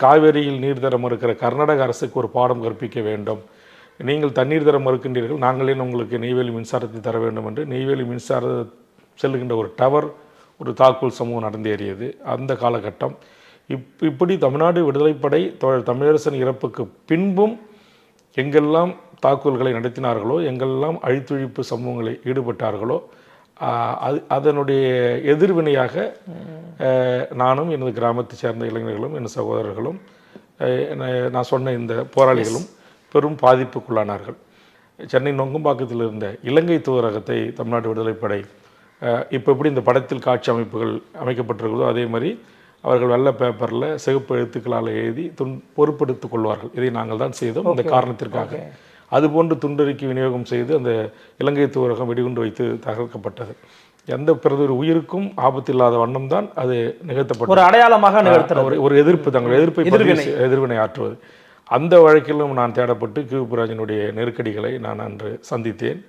காவேரியில் நீர் தர மறுக்கிற கர்நாடக அரசுக்கு ஒரு பாடம் கற்பிக்க வேண்டும். நீங்கள் தண்ணீர் தர மறுக்கின்றீர்கள், நாங்களே உங்களுக்கு நெய்வேலி மின்சாரத்தை தர வேண்டும் என்று நெய்வேலி மின்சார செல்லுகின்ற ஒரு டவர் ஒரு தாக்குதல் சமூகம் நடந்தேறியது அந்த காலகட்டம். இப்படி தமிழ்நாடு விடுதலைப்படை தமிழரசன் இறப்புக்கு பின்பும் எங்கெல்லாம் தாக்குதல்களை நடத்தினார்களோ, எங்கெல்லாம் அழித்தொழிப்பு சமூகங்களில் ஈடுபட்டார்களோ, அதனுடைய எதிர்வினையாக நானும் எனது கிராமத்தை சேர்ந்த இளைஞர்களும் என் சகோதரர்களும் நான் சொன்ன இந்த போராளிகளும் பெரும் பாதிப்புக்குள்ளானார்கள். சென்னை நொங்கம்பாக்கத்தில் இருந்த இலங்கை தூதரகத்தை தமிழ்நாடு விடுதலைப்படை இப்போ எப்படி இந்த படத்தில் காட்சி அமைப்புகள் அமைக்கப்பட்டிருக்கிறதோ அதே மாதிரி அவர்கள் வெள்ளை பேப்பரில் சிகப்பு எழுத்துக்களால் எழுதி பொறுப்பெடுத்துக் கொள்வார்கள். இதை நாங்கள் தான் செய்தோம் அந்த காரணத்திற்காக. அதுபோன்று துண்டறிக்கை விநியோகம் செய்து அந்த இலங்கை தூதரகம் வெடிகுண்டு வைத்து தகர்க்கப்பட்டது. எந்த பிறகு உயிருக்கும் ஆபத்து இல்லாத வண்ணம் தான் அது நிகழ்த்தப்பட்டது. ஒரு அடையாளமாக ஒரு எதிர்ப்பு, தங்கள் எதிர்வினை ஆற்றுவது. அந்த வழக்கிலும் நான் தேடப்பட்டு கியூபுராஜனுடைய நெருக்கடிகளை நான் அன்று சந்தித்தேன்.